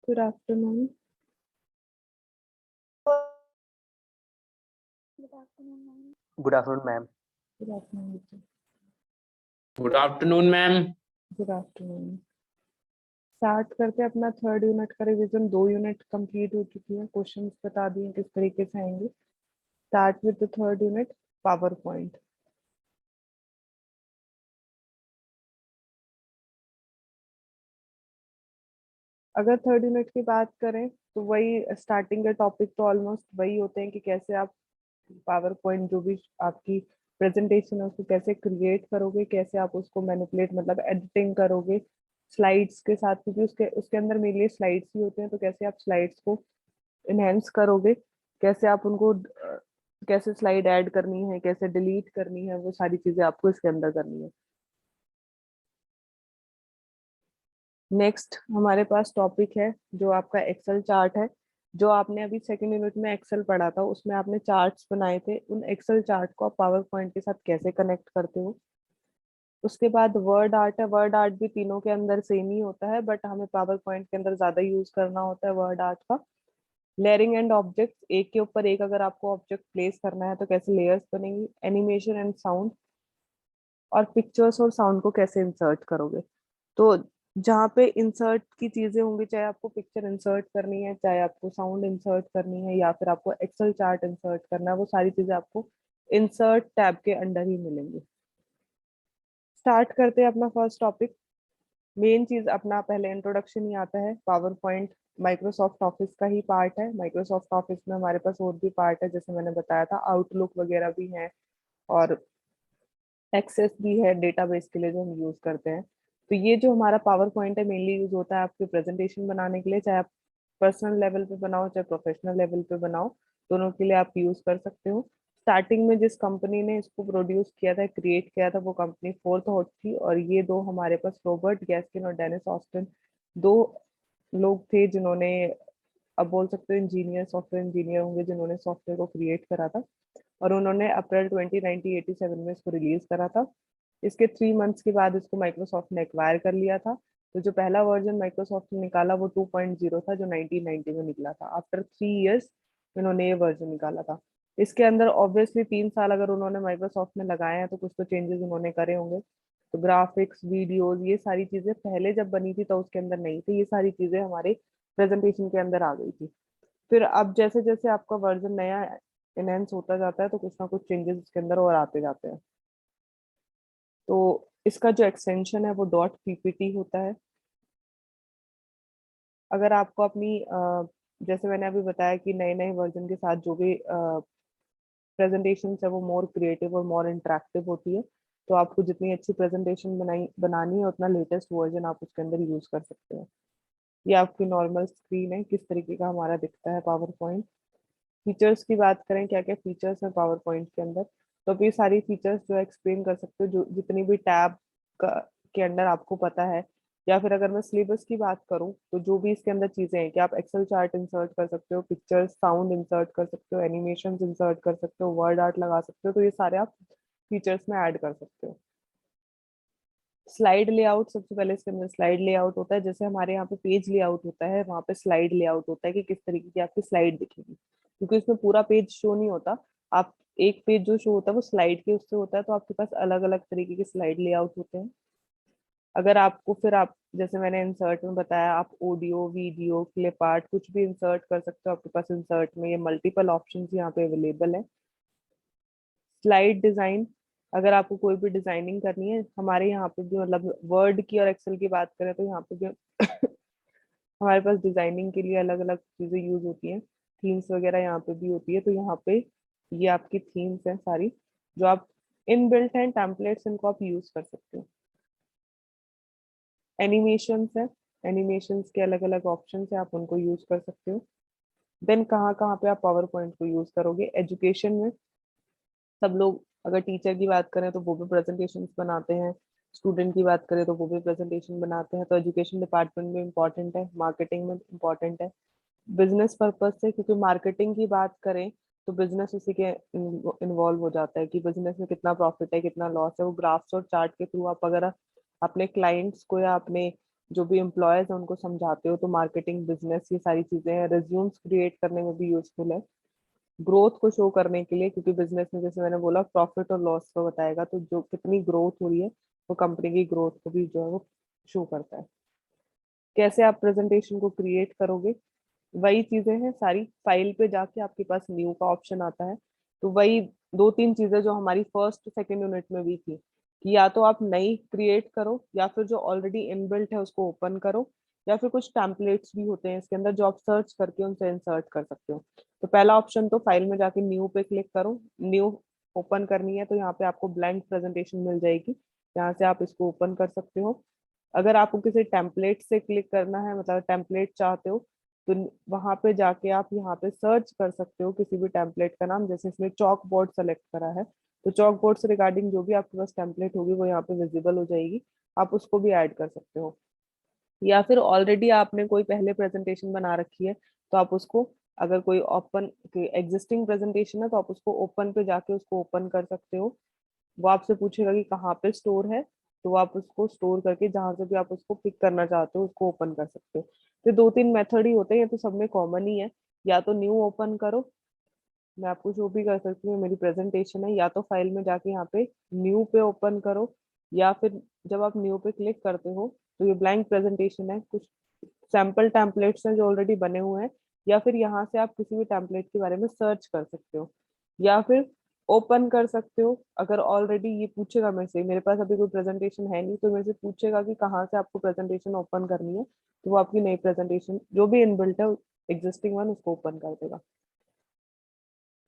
Good afternoon. Good afternoon, ma'am. Good afternoon, ma'am. Good afternoon. Good afternoon ma'am. Good afternoon. Start करते हैं अपना third unit का revision. 2 unit complete हो चुकी है, क्वेश्चंस बता दिए किस तरीके से आएंगे। Start with the third unit, power point. अगर थर्ड यूनिट की बात करें तो वही स्टार्टिंग के टॉपिक तो ऑलमोस्ट वही होते हैं कि कैसे आप पावर पॉइंट जो भी आपकी प्रेजेंटेशन है उसको कैसे क्रिएट करोगे, कैसे आप उसको मैनिपुलेट मतलब एडिटिंग करोगे स्लाइड्स के साथ, क्योंकि उसके उसके अंदर मेनली स्लाइड्स ही होते हैं। तो कैसे आप स्लाइड्स को इनहेंस करोगे, कैसे आप उनको कैसे स्लाइड ऐड करनी है, कैसे डिलीट करनी है, वो सारी चीजें आपको इसके अंदर करनी है। नेक्स्ट हमारे पास टॉपिक है जो आपका एक्सेल चार्ट है। जो आपने अभी सेकंड यूनिट में एक्सेल पढ़ा था उसमें आपने चार्ट्स बनाए थे, उन एक्सेल चार्ट को आप पावर पॉइंट के साथ कैसे कनेक्ट करते हो। उसके बाद वर्ड आर्ट है। वर्ड आर्ट भी तीनों के अंदर सेम ही होता है, बट हमें पावर पॉइंट के अंदर ज्यादा यूज करना होता है वर्ड आर्ट का। लेयरिंग एंड ऑब्जेक्ट, एक के ऊपर एक अगर आपको ऑब्जेक्ट प्लेस करना है तो कैसे लेयर्स बनेंगी। एनिमेशन एंड साउंड, और पिक्चर्स और साउंड को कैसे इंसर्ट करोगे। तो जहाँ पे इंसर्ट की चीजें होंगी, चाहे आपको पिक्चर इंसर्ट करनी है, चाहे आपको साउंड इंसर्ट करनी है, या फिर आपको एक्सेल चार्ट इंसर्ट करना है, वो सारी चीजें आपको इंसर्ट टैब के अंडर ही मिलेंगी। स्टार्ट करते हैं अपना फर्स्ट टॉपिक। मेन चीज अपना पहले इंट्रोडक्शन ही आता है। पावर पॉइंट माइक्रोसॉफ्ट ऑफिस का ही पार्ट है। माइक्रोसॉफ्ट ऑफिस में हमारे पास और भी पार्ट है, जैसे मैंने बताया था आउटलुक वगैरह भी है, और एक्सेस भी है डेटाबेस के लिए जो हम यूज करते हैं। तो ये जो हमारा पावर पॉइंट है मेनली यूज होता है आपके प्रेजेंटेशन बनाने के लिए, चाहे आप पर्सनल लेवल पे बनाओ चाहे प्रोफेशनल लेवल पे बनाओ, दोनों के लिए आप यूज कर सकते हो। स्टार्टिंग में जिस कंपनी ने इसको प्रोड्यूस किया था, क्रिएट किया था, वो कंपनी फोर्थ हॉट थी, और ये दो हमारे पास रॉबर्ट गैस्किन और डेनिस ऑस्टिन दो लोग थे जिन्होंने, अब बोल सकते हो इंजीनियर, सॉफ्टवेयर इंजीनियर होंगे जिन्होंने सॉफ्टवेयर को क्रिएट करा था, और उन्होंने अप्रैल 1987 में इसको रिलीज करा था। इसके 3 मंथ्स के बाद इसको माइक्रोसॉफ्ट ने एक्वायर कर लिया था। तो जो पहला वर्जन माइक्रोसॉफ्ट ने निकाला वो 2.0 था, जो 1990 में निकला था। आफ्टर 3 इयर्स इन्होंने ये वर्जन निकाला था। इसके अंदर ऑब्वियसली 3 साल अगर उन्होंने माइक्रोसॉफ्ट में लगाए हैं तो कुछ तो चेंजेस उन्होंने करे होंगे। तो ग्राफिक्स, वीडियोस, ये सारी चीजें पहले जब बनी थी तो उसके अंदर नहीं थी, ये सारी चीजें हमारे प्रेजेंटेशन के अंदर आ गई थी। फिर अब जैसे जैसे आपका वर्जन नया एनहेंस होता जाता है तो कुछ ना कुछ चेंजेस इसके अंदर और आते जाते हैं। तो इसका जो एक्सटेंशन है वो डॉट पीपीटी होता है। अगर आपको अपनी जैसे मैंने अभी बताया कि नए नए वर्जन के साथ जो भी प्रेजेंटेशन है वो मोर क्रिएटिव और मोर इंटरेक्टिव होती है। तो आपको जितनी अच्छी प्रेजेंटेशन बनानी है उतना लेटेस्ट वर्जन आप उसके अंदर यूज कर सकते हैं। ये आपकी नॉर्मल स्क्रीन है, किस तरीके का हमारा दिखता है पावर पॉइंट। फीचर्स की बात करें, क्या क्या फीचर्स हैं पावर पॉइंट के अंदर, तो अब ये सारी फीचर्स जो एक्सप्लेन कर सकते हो, जो जितनी भी टैब के अंदर आपको पता है। या फिर अगर मैं सिलेबस की बात करूं तो जो भी इसके अंदर चीजें हैं कि आप एक्सेल चार्ट इंसर्ट कर सकते हो, पिक्चर्स साउंड इंसर्ट कर सकते हो, एनिमेशन इंसर्ट कर सकते हो, वर्ड आर्ट लगा सकते हो, तो ये सारे आप फीचर्स में ऐड कर सकते हो। स्लाइड लेआउट, सबसे पहले इसके अंदर स्लाइड लेआउट होता है। जैसे हमारे यहाँ पे पेज लेआउट होता है, वहाँ पे स्लाइड लेआउट होता है कि किस तरीके की आपकी स्लाइड दिखेगी, क्योंकि इसमें पूरा पेज शो नहीं होता। आप एक पेज जो शो होता है वो स्लाइड के उससे होता है, तो आपके पास अलग अलग तरीके के स्लाइड लेआउट होते हैं। अगर आपको फिर आप जैसे मैंने इंसर्ट में बताया, आप ऑडियो, वीडियो, क्लिप आर्ट कुछ भी इंसर्ट कर सकते हो। आपके पास इंसर्ट में ये मल्टीपल ऑप्शंस यहाँ पे अवेलेबल है। स्लाइड डिजाइन, अगर आपको कोई भी डिजाइनिंग करनी है, हमारे यहाँ पे भी मतलब वर्ड की और एक्सेल की बात करें तो यहाँ पे भी हमारे पास डिजाइनिंग के लिए अलग अलग चीजें यूज होती हैं। थीम्स वगैरह यहाँ पे भी होती है। तो यहाँ पे ये आपकी थीम्स हैं सारी, जो आप इनबिल्ट हैं टेम्पलेट्स, इनको आप यूज कर सकते हो। एनिमेशंस है, एनिमेशंस के अलग अलग ऑप्शन है, आप उनको यूज कर सकते हो। देन कहाँ कहाँ पे आप पावर पॉइंट को यूज करोगे, एजुकेशन में सब लोग, अगर टीचर की बात करें तो वो भी प्रेजेंटेशन बनाते हैं, स्टूडेंट की बात करें तो वो भी प्रेजेंटेशन बनाते हैं। तो एजुकेशन डिपार्टमेंट में इम्पोर्टेंट है, मार्केटिंग में इम्पोर्टेंट है, बिजनेस पर्पज से, क्योंकि मार्केटिंग की बात करें तो बिजनेस उसी के इन्वॉल्व हो जाता है कि बिजनेस में कितना प्रॉफिट है कितना लॉस है, वो ग्राफ्स और चार्ट के थ्रू आप अगर अपने क्लाइंट्स को या अपने जो भी एम्प्लॉयज है उनको समझाते हो, तो मार्केटिंग, बिजनेस, ये सारी चीजें हैं। रिज्यूम्स क्रिएट करने में भी यूजफुल है, ग्रोथ को शो करने के लिए, क्योंकि बिजनेस में जैसे मैंने बोला प्रॉफिट और लॉस को बताएगा, तो जो कितनी ग्रोथ हो रही है वो कंपनी की ग्रोथ को भी जो है वो शो करता है। कैसे आप प्रेजेंटेशन को क्रिएट करोगे, वही चीजें हैं सारी। फाइल पे जाके आपके पास न्यू का ऑप्शन आता है, तो वही दो तीन चीजें जो हमारी फर्स्ट सेकेंड यूनिट में भी थी, कि या तो आप नई क्रिएट करो, या फिर जो ऑलरेडी इनबिल्ट है उसको ओपन करो, या फिर कुछ टेम्पलेट्स भी होते हैं इसके अंदर जो आप सर्च करके उनसे इंसर्ट कर सकते हो। तो पहला ऑप्शन तो फाइल में जाके न्यू पे क्लिक करो, न्यू ओपन करनी है तो यहाँ पे आपको ब्लैंक प्रेजेंटेशन मिल जाएगी, यहाँ से आप इसको ओपन कर सकते हो। अगर आपको किसी टेम्पलेट से क्लिक करना है, मतलब टेम्पलेट चाहते हो, तो वहां पे जाके आप यहाँ पे सर्च कर सकते हो किसी भी टेम्पलेट का नाम। जैसे इसमें चॉक बोर्ड सेलेक्ट करा है, तो चॉक बोर्ड से रिगार्डिंग जो भी आपके पास टेम्पलेट होगी वो यहाँ पे विजिबल हो जाएगी, आप उसको भी ऐड कर सकते हो। या फिर ऑलरेडी आपने कोई पहले प्रेजेंटेशन बना रखी है, तो आप उसको, अगर कोई ओपन एग्जिस्टिंग प्रेजेंटेशन है तो आप उसको ओपन पे जाके उसको ओपन कर सकते हो। वो आपसे पूछेगा कि कहाँ पे स्टोर है, तो वो आप उसको स्टोर करके जहां से भी आप उसको पिक करना चाहते हो उसको ओपन कर सकते हो। तो दो तीन मेथड ही होते हैं, ये तो सब में कॉमन ही है। या तो न्यू ओपन करो, मैं आपको शो भी कर सकती हूँ, मेरी प्रेजेंटेशन है, या तो फाइल में जाके यहाँ पे न्यू पे ओपन करो, या फिर जब आप न्यू पे क्लिक करते हो तो ये ब्लैंक प्रेजेंटेशन है, कुछ सैम्पल टेम्पलेट्स हैं जो ऑलरेडी बने हुए हैं, या फिर यहाँ से आप किसी भी टेम्पलेट के बारे में सर्च कर सकते हो, या फिर ओपन कर सकते हो। अगर ऑलरेडी ये पूछेगा मेरे से, मेरे पास अभी कोई प्रेजेंटेशन है नहीं, तो मेरे से पूछेगा कि कहाँ से आपको प्रेजेंटेशन ओपन करनी है, तो वो आपकी नई प्रेजेंटेशन जो भी इनबिल्ट है एग्जिस्टिंग वन उसको ओपन कर देगा।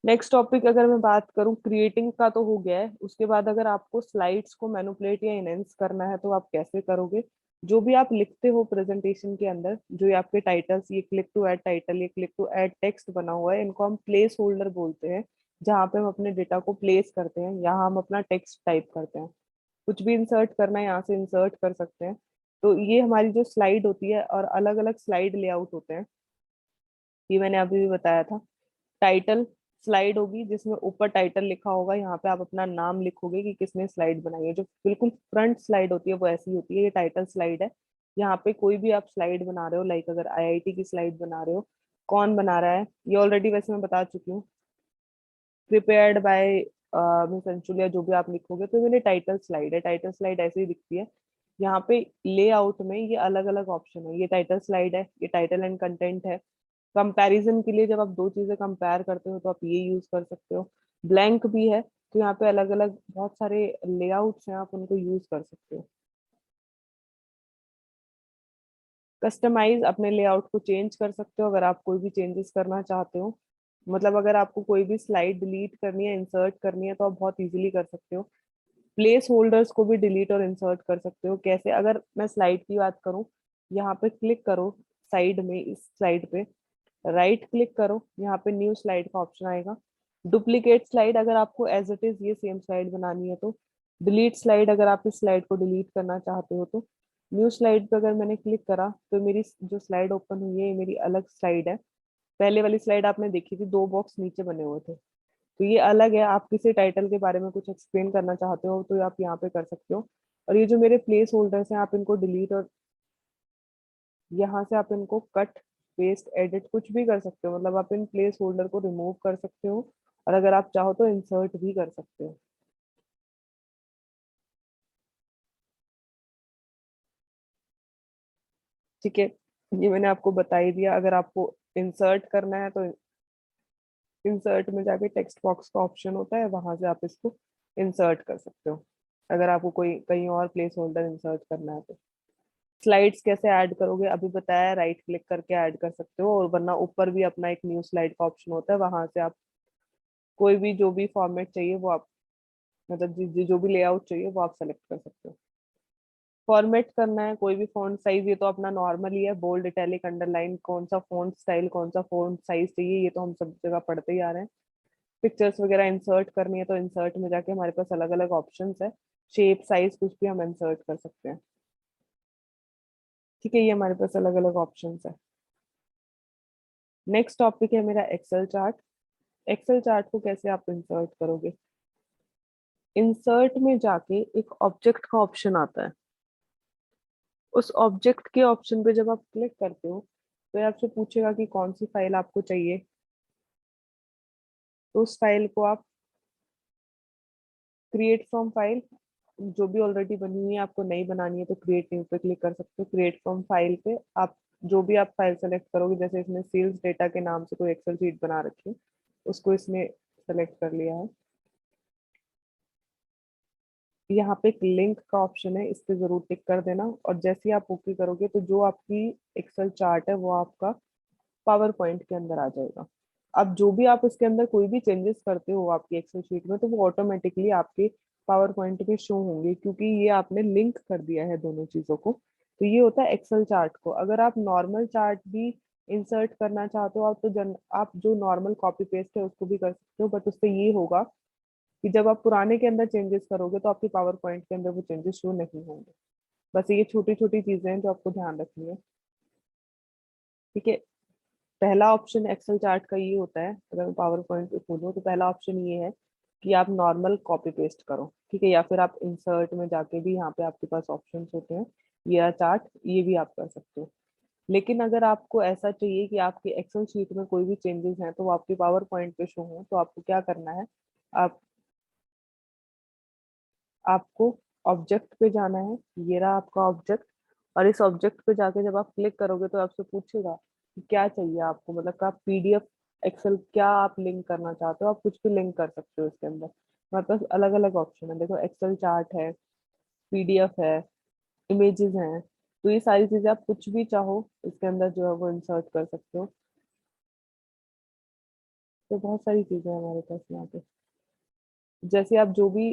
नेक्स्ट टॉपिक अगर मैं बात करूं, क्रिएटिंग का तो हो गया है। उसके बाद अगर आपको स्लाइड्स को मैनिपुलेट या इनहेंस करना है तो आप कैसे करोगे। जो भी आप लिखते हो प्रेजेंटेशन के अंदर, जो ये आपके टाइटल्स, ये क्लिक टू ऐड टाइटल, ये क्लिक टू ऐड टेक्स्ट बना हुआ है, इनको हम प्लेस होल्डर बोलते हैं, जहाँ पे हम अपने डेटा को प्लेस करते हैं, यहाँ हम अपना टेक्स्ट टाइप करते हैं। कुछ भी इंसर्ट करना है यहाँ से इंसर्ट कर सकते हैं। तो ये हमारी जो स्लाइड होती है, और अलग अलग स्लाइड लेआउट होते हैं, ये मैंने अभी भी बताया था। टाइटल स्लाइड होगी जिसमें ऊपर टाइटल लिखा होगा, यहाँ पे आप अपना नाम लिखोगे कि किसने स्लाइड बनाई है। जो बिल्कुल फ्रंट स्लाइड होती है वो ऐसी होती है, ये टाइटल स्लाइड है। यहाँ पे कोई भी आप स्लाइड बना रहे हो, लाइक अगर आईआईटी की स्लाइड बना रहे हो, कौन बना रहा है ये ऑलरेडी वैसे मैं बता चुकी हूँ, प्रिपेयर्ड बाय मिस अंशुल, या जो भी आप लिखोगे, तो मेरे टाइटल स्लाइड है। टाइटल स्लाइड ऐसे ही दिखती है। यहाँ पे लेआउट में ये अलग अलग ऑप्शन है, ये टाइटल स्लाइड है, ये टाइटल एंड कंटेंट है। कंपैरिजन के लिए जब आप दो चीजें कंपेयर करते हो तो आप ये यूज कर सकते हो। ब्लैंक भी है, तो यहाँ पे अलग अलग बहुत सारे लेआउट्स हैं, आप उनको यूज कर सकते हो। कस्टमाइज, अपने लेआउट को चेंज कर सकते हो अगर आप कोई भी चेंजेस करना चाहते हो। मतलब अगर आपको कोई भी स्लाइड डिलीट करनी है, इंसर्ट करनी है, तो आप बहुत इजीली कर सकते हो। प्लेस होल्डर्स को भी डिलीट और इंसर्ट कर सकते हो। कैसे, अगर मैं स्लाइड की बात करूँ, यहाँ पे क्लिक करो साइड में, इस स्लाइड पे राइट क्लिक करो, यहाँ पे न्यू स्लाइड का ऑप्शन आएगा। डुप्लीकेट स्लाइड, अगर आपको एज इट इज ये सेम स्लाइड बनानी है तो। डिलीट स्लाइड, अगर आप इस स्लाइड को डिलीट करना चाहते हो तो। न्यू स्लाइड पे अगर मैंने क्लिक करा तो मेरी जो स्लाइड ओपन हुई है ये मेरी अलग स्लाइड है। पहले वाली स्लाइड आपने देखी थी, दो बॉक्स नीचे बने हुए थे, तो ये अलग है। आप किसी टाइटल के बारे में कुछ एक्सप्लेन करना चाहते हो तो आप यहाँ पे कर सकते हो। और ये जो मेरे प्लेस होल्डर्स हैं, आप इनको डिलीट और यहाँ से आप इनको कट, पेस्ट, एडिट कुछ भी कर सकते हो। मतलब आप इन प्लेस होल्डर को रिमूव कर सकते हो, और अगर आप चाहो तो इंसर्ट भी कर सकते हो। ठीक है, ये मैंने आपको बता ही दिया। अगर आपको इंसर्ट करना है तो इंसर्ट में जाके टेक्स्ट बॉक्स का ऑप्शन होता है, वहां से आप इसको इंसर्ट कर सकते हो, अगर आपको कोई कहीं और प्लेस होल्डर इंसर्ट करना है तो। स्लाइड्स कैसे ऐड करोगे, अभी बताया, राइट क्लिक करके ऐड कर सकते हो, और वरना ऊपर भी अपना एक न्यू स्लाइड का ऑप्शन होता है, वहां से आप कोई भी जो भी फॉर्मेट चाहिए वो आप, मतलब जो भी लेआउट चाहिए वो आप सेलेक्ट कर सकते हो। फॉर्मेट करना है कोई भी फॉन्ट साइज, ये तो अपना नॉर्मल ही है, बोल्ड, इटैलिक, अंडरलाइन, कौन सा फॉन्ट स्टाइल, कौन सा फॉन्ट साइज चाहिए, ये तो हम सब जगह पढ़ते ही आ रहे हैं। पिक्चर्स वगैरह इंसर्ट करनी है तो इंसर्ट में जाके हमारे पास अलग अलग ऑप्शंस है, शेप, साइज कुछ भी हम इंसर्ट कर सकते हैं। ठीक है, ये हमारे पास अलग अलग ऑप्शंस है। नेक्स्ट टॉपिक है मेरा एक्सेल चार्ट। एक्सेल चार्ट को कैसे आप इंसर्ट करोगे। इंसर्ट में जाके एक ऑब्जेक्ट का ऑप्शन आता है, उस ऑब्जेक्ट के ऑप्शन पे जब आप क्लिक करते हो तो ये आपसे पूछेगा कि कौन सी फाइल आपको चाहिए। तो उस फाइल को आप क्रिएट फ्रॉम फाइल, जो भी ऑलरेडी बनी हुई है आपको नई बनानी है तो क्रिएट न्यू पे क्लिक कर सकते हो। क्रिएट फ्रॉम फाइल पे आप जो भी आप फाइल सेलेक्ट करोगे, जैसे इसने सेल्स डेटा के नाम से कोई एक्सेल शीट बना रखी है, उसको इसने सेलेक्ट कर लिया है। यहाँ पे एक लिंक का ऑप्शन है, इस पे जरूर टिक कर देना, और जैसे ही आप ओके करोगे तो जो आपकी एक्सेल चार्ट है वो आपका पावर पॉइंट के अंदर आ जाएगा। अब जो भी आप इसके अंदर कोई भी चेंजेस करते हो आपकी एक्सेल शीट में, तो वो ऑटोमेटिकली आपके पावर पॉइंट पे शो होंगे, क्योंकि ये आपने लिंक कर दिया है दोनों चीजों को। तो ये होता है एक्सेल चार्ट को। अगर आप नॉर्मल चार्ट भी इंसर्ट करना चाहते हो आप, तो आप जो नॉर्मल कॉपी पेस्ट है उसको भी कर सकते हो, बट उससे ये होगा कि जब आप पुराने के अंदर चेंजेस करोगे तो आपके पावर पॉइंट के अंदर वो चेंजेस शो नहीं होंगे। बस ये छोटी छोटी चीजें हैं जो आपको ध्यान रखनी है। ठीक है। पहला ऑप्शन एक्सेल चार्ट का ये होता है, अगर मैं पावर पॉइंट पे खोलूँ तो पहला ऑप्शन ये है कि आप नॉर्मल कॉपी पेस्ट करो। ठीक है, या फिर आप इंसर्ट में जाके भी यहाँ पे आपके पास ऑप्शन होते हैं, ये चार्ट, ये भी आप कर सकते हो। लेकिन अगर आपको ऐसा चाहिए कि आपके एक्सेल शीट में कोई भी चेंजेस हैं तो वो आपके पावर पॉइंट पे शो हो, तो आपको क्या करना है, आप आपको ऑब्जेक्ट पे जाना है। ये रहा आपका ऑब्जेक्ट, और इस ऑब्जेक्ट पे जाके जब आप क्लिक करोगे तो आपसे पूछेगा कि क्या चाहिए आपको, मतलब का पीडीएफ एक्सेल क्या आप लिंक करना चाहते हो। आप कुछ भी लिंक कर सकते हो इसके अंदर। हमारे पास अलग अलग ऑप्शन है, देखो एक्सेल चार्ट है, पीडीएफ है, इमेजेस हैं। तो ये सारी चीजें आप कुछ भी चाहो इसके अंदर जो है वो इंसर्ट कर सकते हो। तो बहुत सारी चीजें हैं हमारे पास यहाँ पे। जैसे आप जो भी,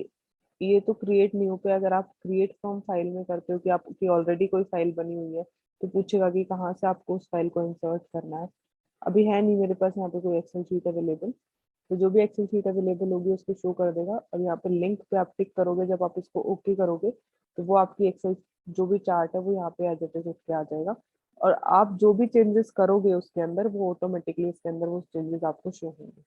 ये तो क्रिएट न्यू पे अगर आप क्रिएट फ्रॉम फाइल में करते हो कि आपकी ऑलरेडी कोई फाइल बनी हुई है, तो पूछेगा कि कहाँ से आपको उस फाइल को इंसर्ट करना है। अभी है नहीं मेरे पास यहाँ पे कोई एक्सेल शीट अवेलेबल, तो जो भी एक्सेल शीट अवेलेबल होगी उसको शो कर देगा, और यहाँ पे लिंक पे आप टिक करोगे, जब आप इसको ओके करोगे तो वो आपकी एक्सेल जो भी चार्ट है वो यहाँ पे एज इट इज उठ के आ जाएगा। और आप जो भी चेंजेस करोगे उसके अंदर, वो ऑटोमेटिकली इसके अंदर वो चेंजेस आपको शो होंगे।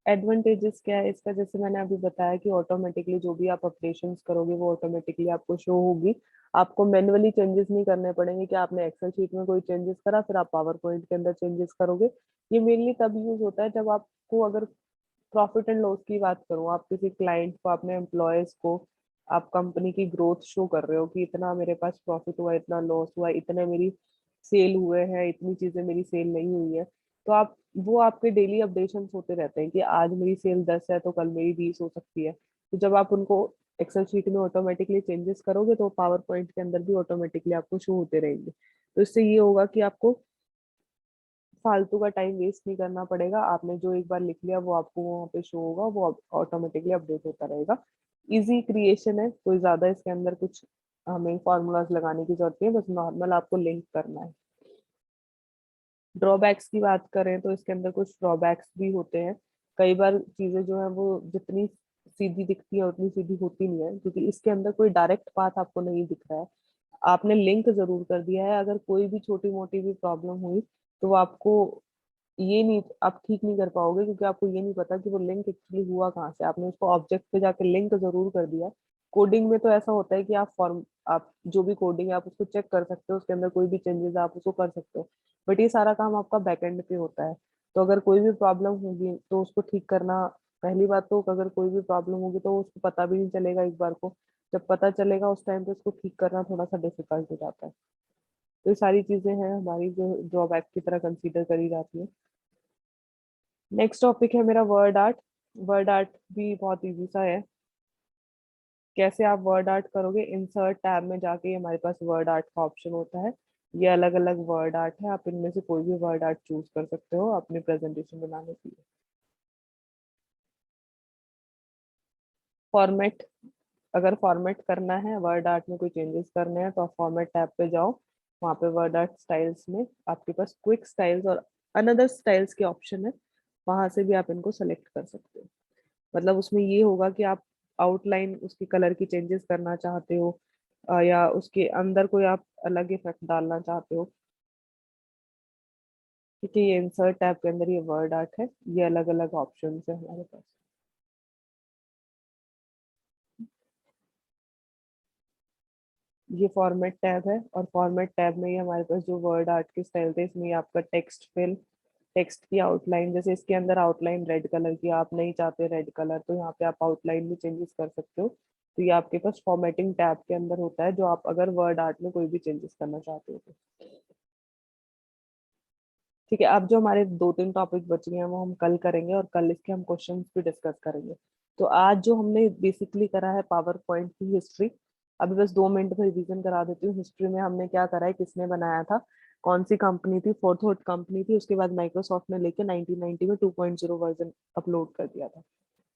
एडवांटेजेस क्या है इसका, जैसे मैंने अभी बताया कि ऑटोमेटिकली जो भी आप ऑपरेशंस करोगे वो ऑटोमेटिकली आपको शो होगी। आपको मैन्युअली चेंजेस नहीं करने पड़ेंगे कि आपने एक्सेल शीट में कोई चेंजेस करा फिर आप पावर पॉइंट के अंदर चेंजेस करोगे। ये मेनली तब यूज होता है जब आपको, अगर प्रॉफिट एंड लॉस की बात करूँ, आप किसी क्लाइंट को, अपने एम्प्लॉयज को, आप कंपनी की ग्रोथ शो कर रहे हो कि इतना मेरे पास प्रॉफिट हुआ, इतना लॉस हुआ, इतने मेरी सेल हुए हैं, इतनी चीजें मेरी सेल नहीं हुई है। तो आप, वो आपके डेली अपडेशन होते रहते हैं कि आज मेरी सेल 10 है तो कल मेरी 20 हो सकती है। तो जब आप उनको एक्सेल शीट में ऑटोमेटिकली चेंजेस करोगे तो पावर पॉइंट के अंदर भी ऑटोमेटिकली आपको शो होते रहेंगे। तो इससे ये होगा कि आपको फालतू का टाइम वेस्ट नहीं करना पड़ेगा। आपने जो एक बार लिख लिया वो आपको वहाँ पे शो होगा, वो ऑटोमेटिकली अपडेट होता रहेगा। इजी क्रिएशन है, कोई ज्यादा इसके अंदर कुछ हमें फॉर्मूलाज लगाने की जरूरत नहीं है, बस नॉर्मल आपको लिंक करना है। ड्रॉबैक्स की बात करें तो इसके अंदर कुछ ड्रॉबैक्स भी होते हैं। कई बार चीजें जो है वो जितनी सीधी दिखती है उतनी सीधी होती नहीं है, क्योंकि इसके अंदर कोई डायरेक्ट पाथ आपको नहीं दिख रहा है। आपने लिंक जरूर कर दिया है, अगर कोई भी छोटी मोटी भी प्रॉब्लम हुई तो वो आपको, ये नहीं, आप ठीक नहीं कर पाओगे, क्योंकि आपको ये नहीं पता कि वो लिंक एक्चुअली हुआ कहाँ से। आपने उसको ऑब्जेक्ट पे जाके लिंक जरूर कर दिया। कोडिंग में तो ऐसा होता है कि आप जो भी कोडिंग है आप उसको चेक कर सकते हो, उसके अंदर कोई भी चेंजेस आप उसको कर सकते हो, बट ये सारा काम आपका बैकएंड पे होता है। तो अगर कोई भी प्रॉब्लम होगी तो उसको ठीक करना, पहली बात तो अगर कोई भी प्रॉब्लम होगी तो उसको पता भी नहीं चलेगा एक बार को, जब पता चलेगा उस टाइम पे उसको ठीक करना थोड़ा सा डिफिकल्ट हो जाता है। तो ये सारी चीजें हैं हमारी जो ड्रॉबैक की तरह कंसीडर करी जाती है। नेक्स्ट टॉपिक है मेरा वर्ड आर्ट। वर्ड आर्ट भी बहुत इजी सा है। कैसे आप वर्ड आर्ट करोगे, इंसर्ट टैब में जाके हमारे पास वर्ड आर्ट का ऑप्शन होता है। ये अलग अलग वर्ड आर्ट है, आप इनमें से कोई भी वर्ड आर्ट चूज कर सकते हो अपनी प्रेजेंटेशन बनाने के लिए। फॉर्मेट, अगर फॉर्मेट करना है, वर्ड आर्ट में कोई चेंजेस करने हैं तो आप फॉर्मेट टैब पे जाओ। वहाँ पे वर्ड आर्ट स्टाइल्स में आपके पास क्विक स्टाइल्स और अनदर स्टाइल्स के ऑप्शन है, वहां से भी आप इनको सेलेक्ट कर सकते हो। मतलब उसमें ये होगा कि आप आउटलाइन उसकी कलर की चेंजेस करना चाहते हो, या उसके अंदर कोई आप अलग इफेक्ट डालना चाहते हो, ठीक है, ये इंसर्ट टैब के अंदर ये वर्ड आर्ट है, ये अलग अलग ऑप्शन है हमारे पास। ये फॉर्मेट टैब है, और फॉर्मेट टैब में ये हमारे पास जो वर्ड आर्ट के स्टाइल थे, इसमें ये आपका टेक्स्ट फिल, टेक्स्ट की आउटलाइन, जैसे इसके अंदर आउटलाइन रेड कलर की, आप नहीं चाहते रेड कलर, तो यहाँ पे आप आउटलाइन में चेंजेस कर सकते हो। तो ये आपके पास फॉर्मेटिंग टैब के अंदर होता है, जो आप अगर वर्ड आर्ट में कोई भी चेंजेस करना चाहते हो तो। ठीक है, अब जो हमारे 2-3 टॉपिक बच गए हैं वो हम कल करेंगे, और कल इसके हम क्वेश्चंस भी डिस्कस करेंगे। तो आज जो हमने बेसिकली करा है पावर पॉइंट की हिस्ट्री, अभी बस 2 मिनट में रिवीजन करा देती हूँ। हिस्ट्री में हमने क्या करा है, किसने बनाया था, कौन सी कंपनी थी, फोर्थ होट कंपनी थी, उसके बाद माइक्रोसॉफ्ट ने लेके 1990 में 2.0 वर्जन अपलोड कर दिया था।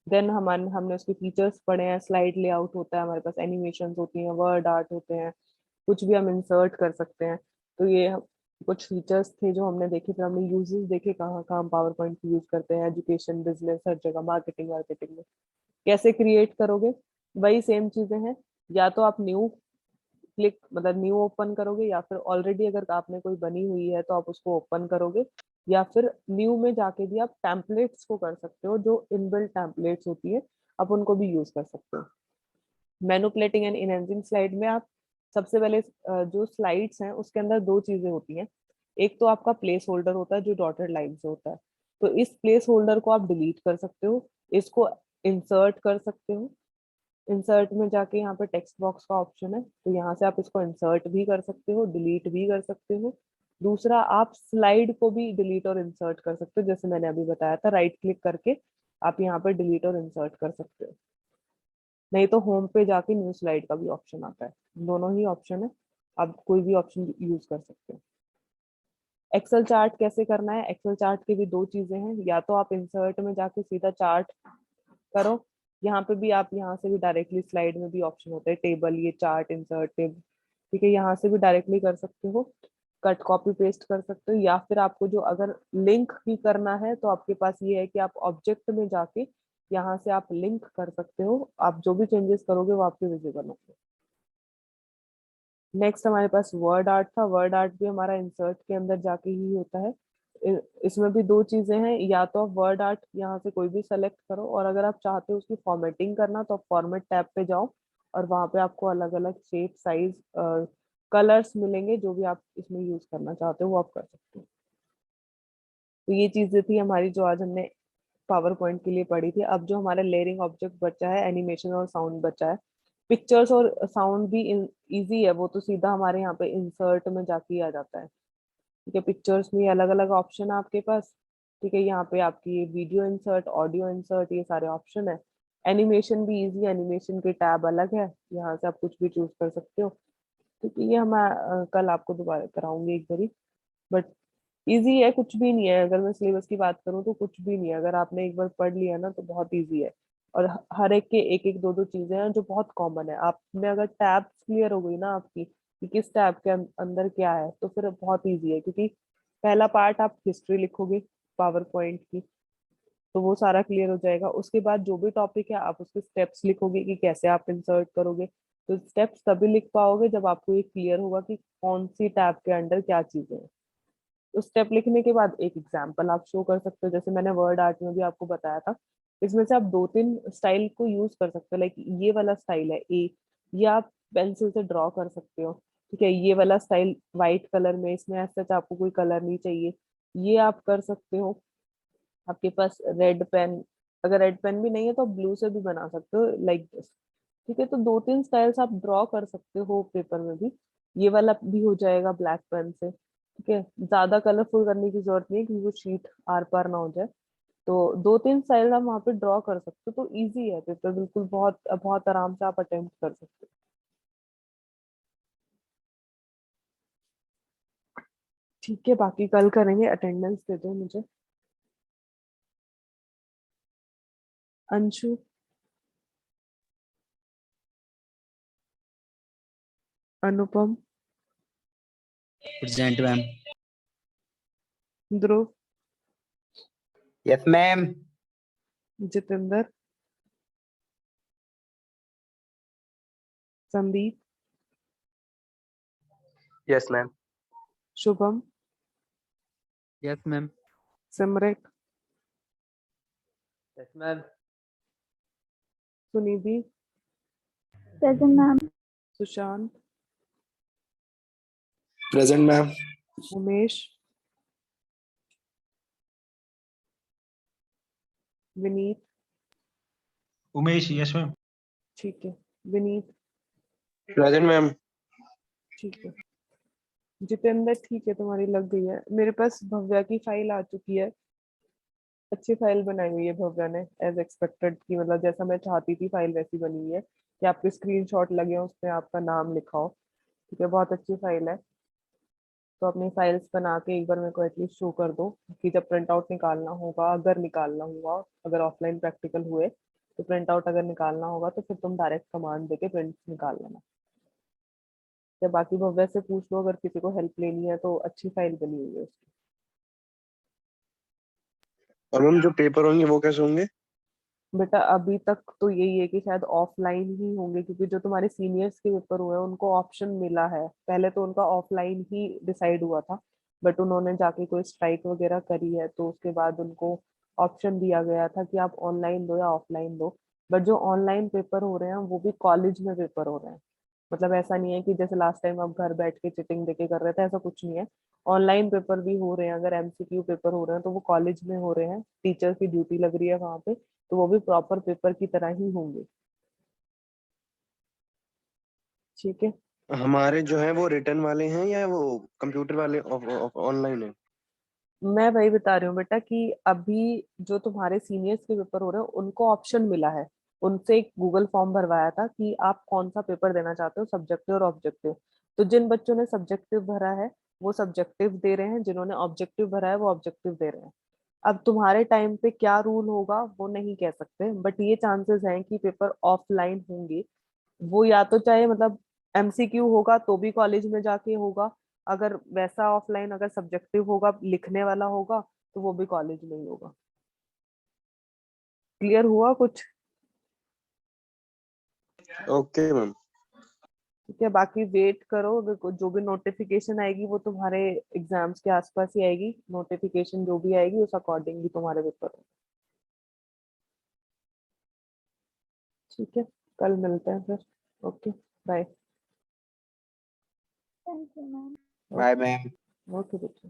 देन हमने उसके फीचर्स पढ़े हैं, स्लाइड लेआउट होता है हमारे पास, एनिमेशन होती हैं, वर्ड आर्ट होते हैं, कुछ भी हम इंसर्ट कर सकते हैं। तो ये कुछ फीचर्स थे जो हमने देखे, फिर हमने यूजेस देखे, कहाँ कहाँ हम पावर पॉइंट यूज करते हैं, एजुकेशन, बिजनेस, हर जगह, मार्केटिंग मार्केटिंग में कैसे क्रिएट करोगे, वही सेम चीजें हैं। या तो आप न्यू क्लिक, मतलब न्यू ओपन करोगे, या फिर ऑलरेडी अगर आपने कोई बनी हुई है तो आप उसको ओपन करोगे, या फिर न्यू में जाके भी आप टेम्पलेट्स को कर सकते हो, जो इनबिल्ट टेम्पलेट्स होती है, आप उनको भी यूज कर सकते हो। मैनुपुलेटिंग एंड इनहेंसिंग स्लाइड में आप सबसे पहले जो स्लाइड्स हैं उसके अंदर दो चीजें होती हैं। एक तो आपका प्लेस होल्डर होता है जो डॉटेड लाइन से होता है, तो इस प्लेस होल्डर को आप डिलीट कर सकते हो, इसको इंसर्ट कर सकते हो। इंसर्ट में जाके यहाँ पे टेक्स्ट बॉक्स का ऑप्शन है, तो यहाँ से आप इसको इंसर्ट भी कर सकते हो, डिलीट भी कर सकते हो। दूसरा, आप स्लाइड को भी डिलीट और इंसर्ट कर सकते हो, जैसे मैंने अभी बताया था, राइट क्लिक करके आप यहाँ पे डिलीट और इंसर्ट कर सकते हो। नहीं तो होम पे जाके न्यू स्लाइड का भी ऑप्शन आता है, दोनों ही ऑप्शन है, आप कोई भी ऑप्शन यूज कर सकते हो। एक्सेल चार्ट कैसे करना है, एक्सेल चार्ट की भी दो चीजें हैं, या तो आप इंसर्ट में जाके सीधा चार्ट करो, यहाँ पे भी आप यहाँ से भी डायरेक्टली स्लाइड में भी ऑप्शन होता है, टेबल, ये चार्ट, इंसर्ट टेबल, ठीक है, यहाँ से भी डायरेक्टली कर सकते हो, कट कॉपी पेस्ट कर सकते हो। या फिर आपको जो अगर लिंक भी करना है तो आपके पास ये है कि आप ऑब्जेक्ट में जाके यहाँ से आप लिंक कर सकते हो, आप जो भी चेंजेस करोगे वो आपके विजिबल होंगे। नेक्स्ट हमारे पास वर्ड आर्ट था, वर्ड आर्ट भी हमारा इंसर्ट के अंदर जाके ही होता है। इसमें भी दो चीजें हैं, या तो आप वर्ड आर्ट यहाँ से कोई भी सेलेक्ट करो, और अगर आप चाहते हो उसकी फॉर्मेटिंग करना तो आप फॉर्मेट टैब पे जाओ, और वहां पे आपको अलग अलग शेप, साइज, कलर्स मिलेंगे, जो भी आप इसमें यूज करना चाहते हो वो आप कर सकते हो। तो ये चीजें थी हमारी जो आज हमने पावर पॉइंट के लिए पढ़ी थी। अब जो हमारा लेयरिंग ऑब्जेक्ट बचा है, एनिमेशन और साउंड बचा है। पिक्चर्स और साउंड भी इजी है, वो तो सीधा हमारे यहाँ पे इंसर्ट में जाके ही आ जाता है। ठीक है, पिक्चर्स में अलग अलग ऑप्शन है आपके पास। ठीक है, यहाँ पे आपकी वीडियो इंसर्ट, ऑडियो इंसर्ट, ये सारे ऑप्शन है। एनिमेशन भी इजी, एनिमेशन के टैब अलग है, यहाँ से आप कुछ भी चूज कर सकते हो। क्योंकि ये हम कल आपको दोबारा कराऊंगी एक बारी, बट इजी है, कुछ भी नहीं है। अगर मैं सिलेबस की बात करूँ तो कुछ भी नहीं है, अगर आपने एक बार पढ़ लिया ना तो बहुत इजी है। और हर एक के एक एक दो दो चीजें हैं जो बहुत कॉमन है, आप में अगर टैब्स क्लियर हो गई ना आपकी कि किस टैब के अंदर क्या है, तो फिर बहुत इजी है। क्योंकि पहला पार्ट आप हिस्ट्री लिखोगे पावर पॉइंट की, तो वो सारा क्लियर हो जाएगा। उसके बाद जो भी टॉपिक है आप उसके स्टेप्स लिखोगे कि कैसे आप इंसर्ट करोगे, तो स्टेप्स तभी लिख पाओगे जब आपको ये क्लियर होगा कि कौन सी टैब के अंडर क्या चीजें हैं। उस स्टेप लिखने के बाद एक एग्जाम्पल आप शो कर सकते हो, जैसे मैंने वर्ड आर्ट में भी आपको बताया था। इसमें से आप 2-3 स्टाइल को यूज कर सकते हो, लाइक ये वाला स्टाइल है ए, ये आप पेंसिल से ड्रॉ कर सकते हो। ठीक है, ये वाला स्टाइल व्हाइट कलर में, इसमें ऐसा आपको कोई कलर नहीं चाहिए, ये आप कर सकते हो। आपके पास रेड पेन, अगर रेड पेन भी नहीं है तो ब्लू से भी बना सकते हो, लाइक दिस। ठीक है, तो 2-3 स्टाइल्स आप ड्रॉ कर सकते हो पेपर में भी। ये वाला भी हो जाएगा ब्लैक पेन से। ठीक है, ज्यादा कलरफुल करने की जरूरत नहीं है क्योंकि वो शीट आर पार ना हो जाए। तो 2-3 स्टाइल आप वहाँ पे ड्रॉ कर सकते हो, तो इजी है पेपर, बिल्कुल बहुत बहुत आराम से आप अटेम्प्ट कर सकते हो। ठीक है, बाकी कल करेंगे, अटेंडेंस दे दो मुझे। Anshu, Anupam, present ma'am. Dhruv, yes ma'am. Jitendra, Sandeep, yes ma'am. Shubham, Yes, ma'am. Simrat, Yes, ma'am. Sunidhi, Present, ma'am. Sushant, Present, ma'am. Umesh, Vineet, Umesh, yes ma'am. ठीक है, विनीत, Present, ma'am. ठीक है, जितेंद्र, ठीक है, तुम्हारी लग गई है। मेरे पास भव्या की फाइल आ चुकी है। अच्छी फाइल बनाई हुई है भव्या ने, एज एक्सपेक्टेड की, मतलब जैसा मैं चाहती थी फाइल वैसी बनी हुई है कि आपके स्क्रीनशॉट लगे हो, उसमें आपका नाम लिखा हो। ठीक है, बहुत अच्छी फाइल है। तो अपनी फाइल्स बना के एक बार मेरे को एटलीस्ट शो कर दो कि जब प्रिंट आउट निकालना होगा, अगर निकालना हुआ, अगर ऑफलाइन प्रैक्टिकल हुए तो प्रिंट आउट अगर निकालना होगा तो फिर तुम डायरेक्ट कमांड देके प्रिंट निकाल लेना। या बाकी भव्या से पूछ लो, अगर किसी को हेल्प लेनी है तो अच्छी फाइल बनी हुई है उसकी। और मैम जो पेपर होंगे वो कैसे होंगे? बेटा अभी तक तो यही है कि शायद ऑफलाइन ही होंगे, क्योंकि जो तुम्हारे सीनियर्स के पेपर हुए हैं उनको ऑप्शन मिला है। पहले तो उनका ऑफलाइन ही डिसाइड हुआ था, बट उन्होंने जाके कोई स्ट्राइक वगैरह करी है तो उसके बाद उनको ऑप्शन दिया गया था कि आप ऑनलाइन दो या ऑफलाइन दो। बट जो ऑनलाइन पेपर हो रहे हैं वो भी कॉलेज में पेपर हो रहे हैं। मतलब ऐसा नहीं है कि जैसे लास्ट टाइम आप घर बैठ के चिटिंग देके कर रहे थे, ऐसा कुछ नहीं है। ऑनलाइन पेपर भी हो रहे हैं। अगर एमसीक्यू पेपर हो रहे हैं तो वो कॉलेज में हो रहे हैं, टीचर की ड्यूटी लग रही है वहां पे, तो वो भी प्रॉपर पेपर की तरह ही होंगे। ठीक है, हमारे जो है वो रिटर्न वाले हैं या वो कंप्यूटर वाले ऑनलाइन है? मैं वही बता रही हूँ बेटा कि अभी जो तुम्हारे सीनियर्स के पेपर हो रहे हैं उनको ऑप्शन मिला है। उनसे एक गूगल फॉर्म भरवाया था कि आप कौन सा पेपर देना चाहते हो, सब्जेक्टिव और ऑब्जेक्टिव। तो जिन बच्चों ने सब्जेक्टिव भरा है वो सब्जेक्टिव दे रहे हैं, जिन्होंने ऑब्जेक्टिव भरा है वो ऑब्जेक्टिव दे रहे हैं। अब तुम्हारे टाइम पे क्या रूल होगा वो नहीं कह सकते, बट ये चांसेस हैं कि पेपर ऑफलाइन होंगे। वो या तो चाहे मतलब एमसीक्यू होगा तो भी कॉलेज में जाके होगा, अगर वैसा ऑफलाइन अगर सब्जेक्टिव होगा लिखने वाला होगा तो वो भी कॉलेज में ही होगा। क्लियर हुआ कुछ? Okay ma'am. ठीक है, बाकी वेट करो, अगर जो भी नोटिफिकेशन आएगी वो तुम्हारे एग्जाम्स के आसपास ही आएगी। नोटिफिकेशन जो भी आएगी उस अकॉर्डिंग भी तुम्हारे पेपर हो। ठीक है, कल मिलते हैं फिर। Okay, bye. Thank you, ma'am. Bye ma'am. Okay बेटा।